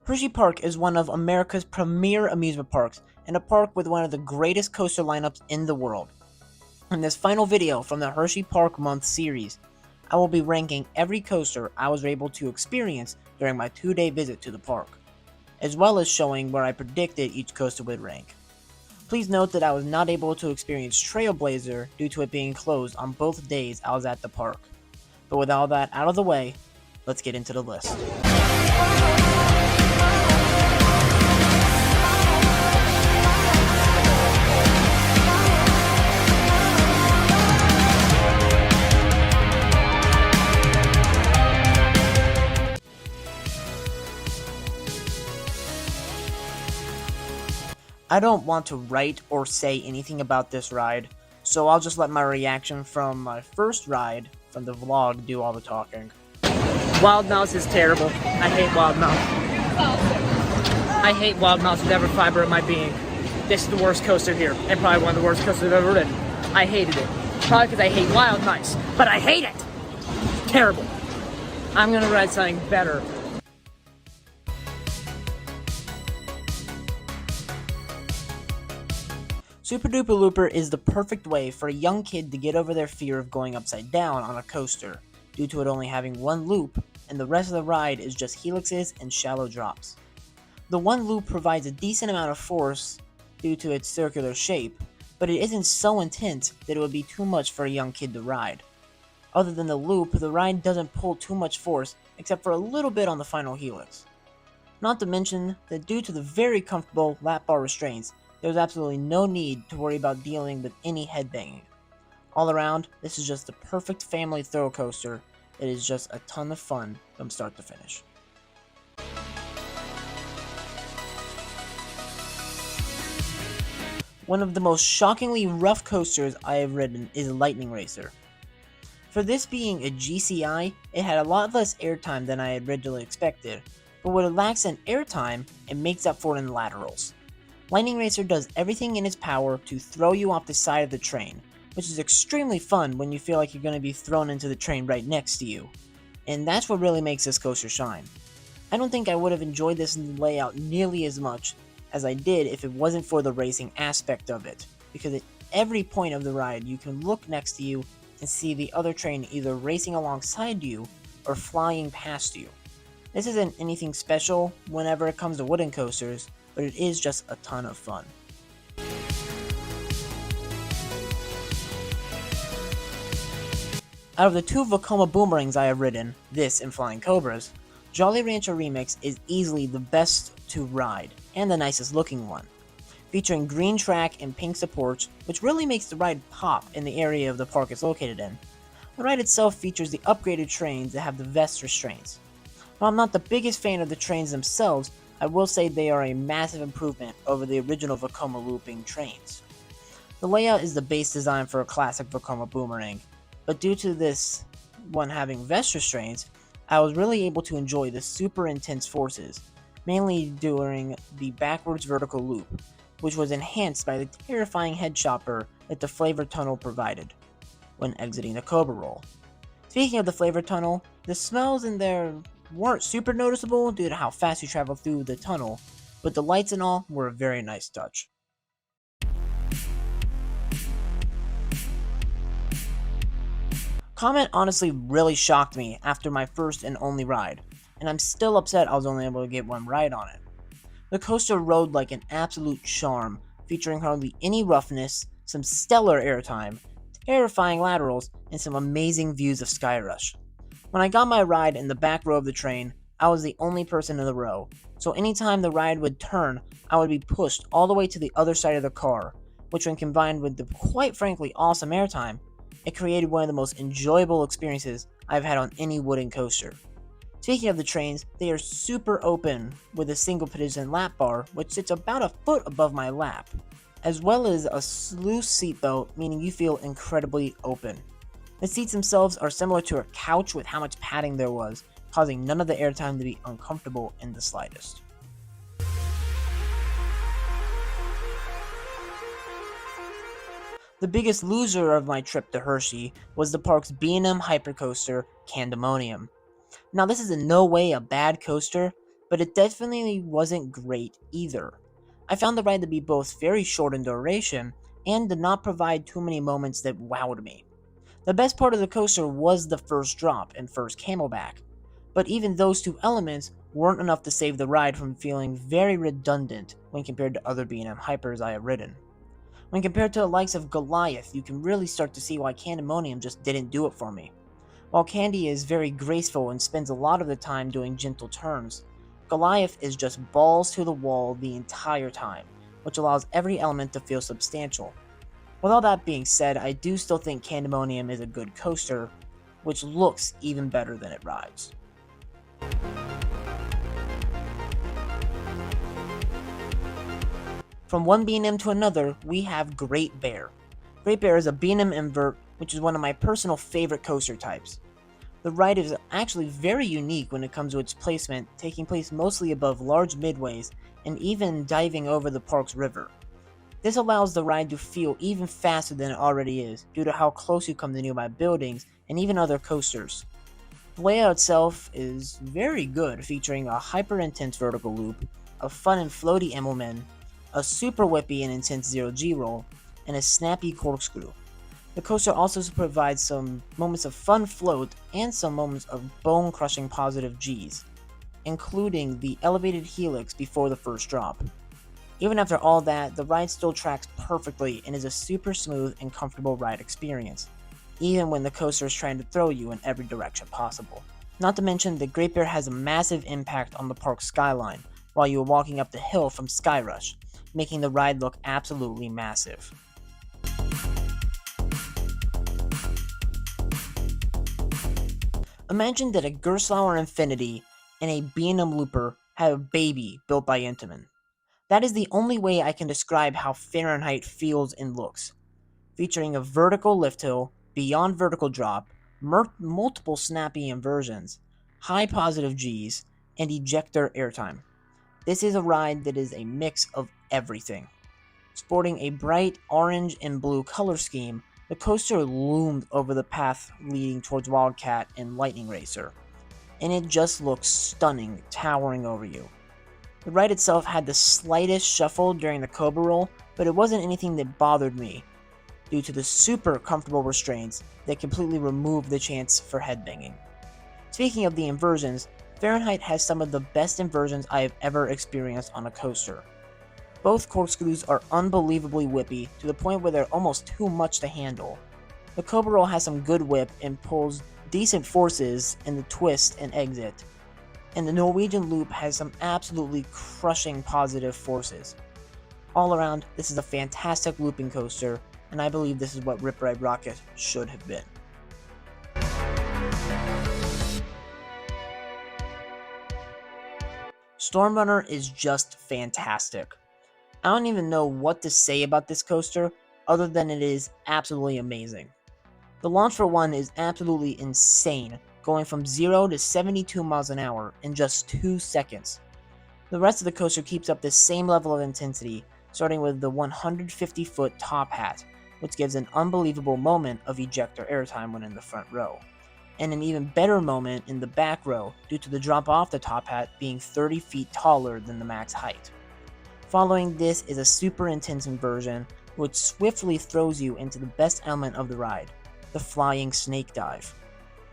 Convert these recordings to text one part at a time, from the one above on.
Hershey Park is one of America's premier amusement parks and a park with one of the greatest coaster lineups in the world. In this final video from the Hershey Park Month series, I will be ranking every coaster I was able to experience during my 2-day visit to the park, as well as showing where I predicted each coaster would rank. Please note that I was not able to experience Trailblazer due to it being closed on both days I was at the park. But with all that out of the way, let's get into the list. I don't want to write or say anything about this ride, so I'll just let my reaction from my first ride from the vlog do all the talking. Wild Mouse is terrible. I hate Wild Mouse. I hate Wild Mouse with every fiber of my being. This is the worst coaster here, and probably one of the worst coasters I've ever ridden. I hated it. Probably because I hate Wild Mice, but I hate it! Terrible. I'm gonna ride something better. Super Duper Looper is the perfect way for a young kid to get over their fear of going upside down on a coaster, due to it only having one loop, and the rest of the ride is just helixes and shallow drops. The one loop provides a decent amount of force due to its circular shape, but it isn't so intense that it would be too much for a young kid to ride. Other than the loop, the ride doesn't pull too much force except for a little bit on the final helix. Not to mention that due to the very comfortable lap bar restraints, there's absolutely no need to worry about dealing with any headbanging. All around, this is just the perfect family thrill coaster that is just a ton of fun from start to finish. One of the most shockingly rough coasters I have ridden is Lightning Racer. For this being a GCI, it had a lot less airtime than I had originally expected, but what it lacks in airtime, it makes up for in laterals. Lightning Racer does everything in its power to throw you off the side of the train, which is extremely fun when you feel like you're going to be thrown into the train right next to you. And that's what really makes this coaster shine. I don't think I would have enjoyed this layout nearly as much as I did if it wasn't for the racing aspect of it, because at every point of the ride you can look next to you and see the other train either racing alongside you or flying past you. This isn't anything special whenever it comes to wooden coasters, but it is just a ton of fun. Out of the two Vekoma boomerangs I have ridden, this and Flying Cobras, Jolly Rancher Remix is easily the best to ride, and the nicest looking one. Featuring green track and pink supports, which really makes the ride pop in the area of the park it's located in. The ride itself features the upgraded trains that have the vest restraints. While I'm not the biggest fan of the trains themselves, I will say they are a massive improvement over the original Vekoma looping trains. The layout is the base design for a classic Vekoma boomerang, but due to this one having vest restraints, I was really able to enjoy the super intense forces, mainly during the backwards vertical loop, which was enhanced by the terrifying head chopper that the flavor tunnel provided when exiting the Cobra Roll. Speaking of the flavor tunnel, the smells in there weren't super noticeable due to how fast you travel through the tunnel, but the lights and all were a very nice touch. Comet honestly really shocked me after my first and only ride, and I'm still upset I was only able to get one ride on it. The coaster rode like an absolute charm, featuring hardly any roughness, some stellar airtime, terrifying laterals, and some amazing views of Skyrush. When I got my ride in the back row of the train, I was the only person in the row, so anytime the ride would turn, I would be pushed all the way to the other side of the car, which when combined with the quite frankly awesome airtime, it created one of the most enjoyable experiences I've had on any wooden coaster. Speaking of the trains, they are super open with a single position lap bar, which sits about a foot above my lap, as well as a loose seatbelt, meaning you feel incredibly open. The seats themselves are similar to a couch with how much padding there was, causing none of the airtime to be uncomfortable in the slightest. The biggest loser of my trip to Hershey was the park's B&M hypercoaster, Pandemonium. Now this is in no way a bad coaster, but it definitely wasn't great either. I found the ride to be both very short in duration and did not provide too many moments that wowed me. The best part of the coaster was the first drop and first camelback, but even those two elements weren't enough to save the ride from feeling very redundant when compared to other B&M hypers I have ridden. When compared to the likes of Goliath, you can really start to see why Pandemonium just didn't do it for me. While Candy is very graceful and spends a lot of the time doing gentle turns, Goliath is just balls to the wall the entire time, which allows every element to feel substantial. With all that being said, I do still think Pandemonium is a good coaster, which looks even better than it rides. From one B&M to another, we have Great Bear. Great Bear is a B&M invert, which is one of my personal favorite coaster types. The ride is actually very unique when it comes to its placement, taking place mostly above large midways and even diving over the park's river. This allows the ride to feel even faster than it already is, due to how close you come to nearby buildings and even other coasters. The layout itself is very good, featuring a hyper-intense vertical loop, a fun and floaty Immelman, a super whippy and intense zero-G roll, and a snappy corkscrew. The coaster also provides some moments of fun float and some moments of bone-crushing positive Gs, including the elevated helix before the first drop. Even after all that, the ride still tracks perfectly and is a super smooth and comfortable ride experience, even when the coaster is trying to throw you in every direction possible. Not to mention that Great Bear has a massive impact on the park's skyline while you are walking up the hill from Skyrush, making the ride look absolutely massive. Imagine that a Gerstlauer Infinity and a B&M Looper have a baby built by Intamin. That is the only way I can describe how Fahrenheit feels and looks, featuring a vertical lift hill, beyond vertical drop, multiple snappy inversions, high positive Gs, and ejector airtime. This is a ride that is a mix of everything. Sporting a bright orange and blue color scheme, the coaster loomed over the path leading towards Wildcat and Lightning Racer, and it just looks stunning towering over you. The ride itself had the slightest shuffle during the Cobra roll, but it wasn't anything that bothered me, due to the super comfortable restraints that completely remove the chance for headbanging. Speaking of the inversions, Fahrenheit has some of the best inversions I have ever experienced on a coaster. Both corkscrews are unbelievably whippy, to the point where they're almost too much to handle. The Cobra roll has some good whip and pulls decent forces in the twist and exit, and the Norwegian loop has some absolutely crushing positive forces. All around, this is a fantastic looping coaster, and I believe this is what Rip Ride Rockit should have been. Stormrunner is just fantastic. I don't even know what to say about this coaster, other than it is absolutely amazing. The launch for one is absolutely insane, going from 0 to 72 miles an hour in just 2 seconds. The rest of the coaster keeps up the same level of intensity, starting with the 150-foot top hat, which gives an unbelievable moment of ejector airtime when in the front row, and an even better moment in the back row due to the drop off the top hat being 30 feet taller than the max height. Following this is a super intense inversion, which swiftly throws you into the best element of the ride, the flying snake dive.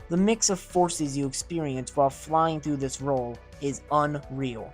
The mix of forces you experience while flying through this roll is unreal.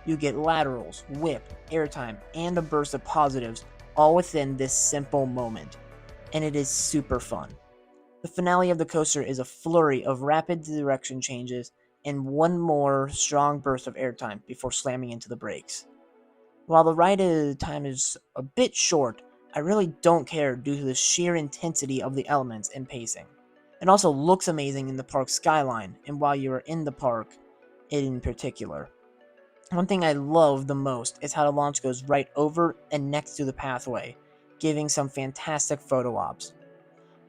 You get laterals, whip, airtime, and a burst of positives all within this simple moment, and it is super fun. The finale of the coaster is a flurry of rapid direction changes and one more strong burst of airtime before slamming into the brakes. While the ride time is a bit short, I really don't care due to the sheer intensity of the elements and pacing. It also looks amazing in the park skyline, and while you are in the park in particular. One thing I love the most is how the launch goes right over and next to the pathway, giving some fantastic photo ops.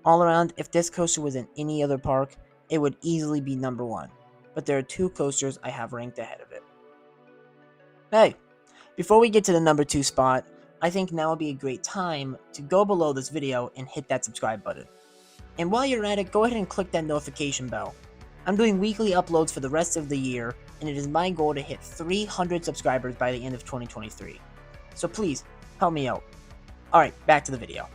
All around, if this coaster was in any other park, it would easily be number one, but there are two coasters I have ranked ahead of it. Hey, before we get to the number 2 spot, I think now would be a great time to go below this video and hit that subscribe button. And while you're at it, go ahead and click that notification bell. I'm doing weekly uploads for the rest of the year, and it is my goal to hit 300 subscribers by the end of 2023. So please, help me out. Alright, back to the video.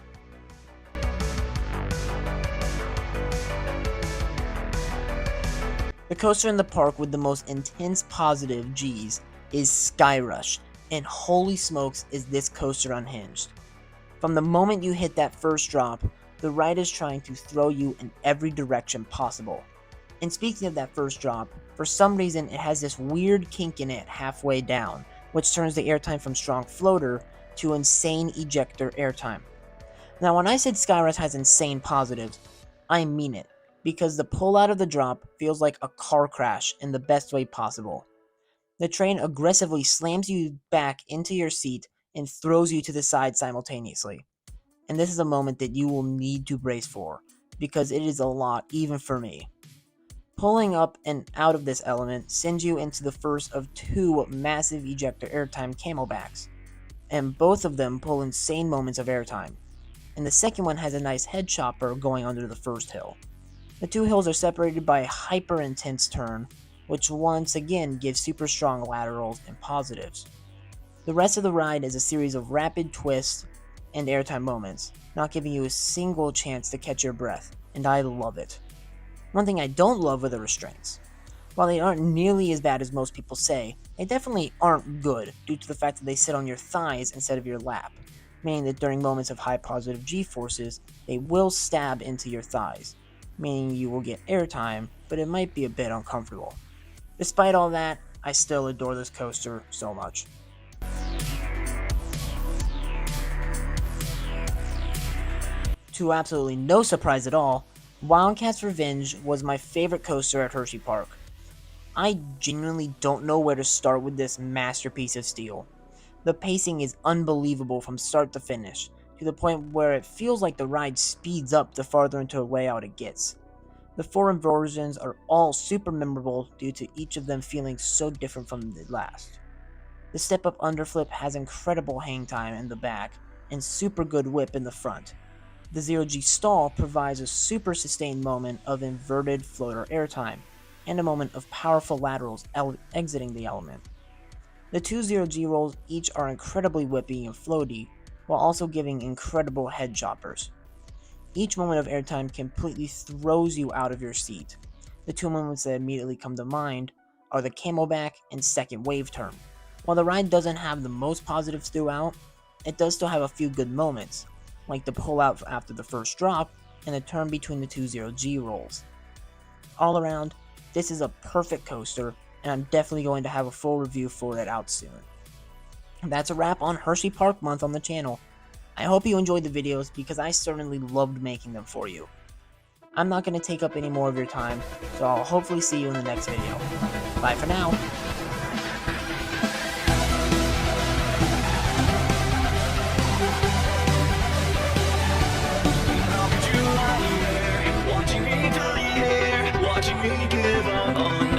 The coaster in the park with the most intense positive G's is Sky Rush, and holy smokes is this coaster unhinged. From the moment you hit that first drop, the ride is trying to throw you in every direction possible. And speaking of that first drop, for some reason it has this weird kink in it halfway down, which turns the airtime from strong floater to insane ejector airtime. Now when I said Sky Rush has insane positives, I mean it, because the pull out of the drop feels like a car crash in the best way possible. The train aggressively slams you back into your seat and throws you to the side simultaneously. And this is a moment that you will need to brace for, because it is a lot even for me. Pulling up and out of this element sends you into the first of two massive ejector airtime camelbacks, and both of them pull insane moments of airtime. And the second one has a nice head chopper going under the first hill. The two hills are separated by a hyper intense turn, which once again gives super strong laterals and positives. The rest of the ride is a series of rapid twists and airtime moments, not giving you a single chance to catch your breath, and I love it. One thing I don't love are the restraints. While they aren't nearly as bad as most people say, they definitely aren't good due to the fact that they sit on your thighs instead of your lap, meaning that during moments of high positive G-forces, they will stab into your thighs, meaning you will get airtime, but it might be a bit uncomfortable. Despite all that, I still adore this coaster so much. To absolutely no surprise at all, Wildcats Revenge was my favorite coaster at Hershey Park. I genuinely don't know where to start with this masterpiece of steel. The pacing is unbelievable from start to finish, to the point where it feels like the ride speeds up the farther into a layout it gets. The four inversions are all super memorable due to each of them feeling so different from the last. The step-up underflip has incredible hang time in the back and super good whip in the front. The 0G stall provides a super sustained moment of inverted floater airtime, and a moment of powerful laterals exiting the element. The two 0G rolls each are incredibly whippy and floaty, while also giving incredible head choppers. Each moment of airtime completely throws you out of your seat. The two moments that immediately come to mind are the camelback and second wave turn. While the ride doesn't have the most positives throughout, it does still have a few good moments, like the pullout after the first drop and the turn between the two 0G rolls. All around, this is a perfect coaster, and I'm definitely going to have a full review for it out soon. That's a wrap on Hershey Park Month on the channel. I hope you enjoyed the videos because I certainly loved making them for you. I'm not going to take up any more of your time, so I'll hopefully see you in the next video. Bye for now. Watching me give up on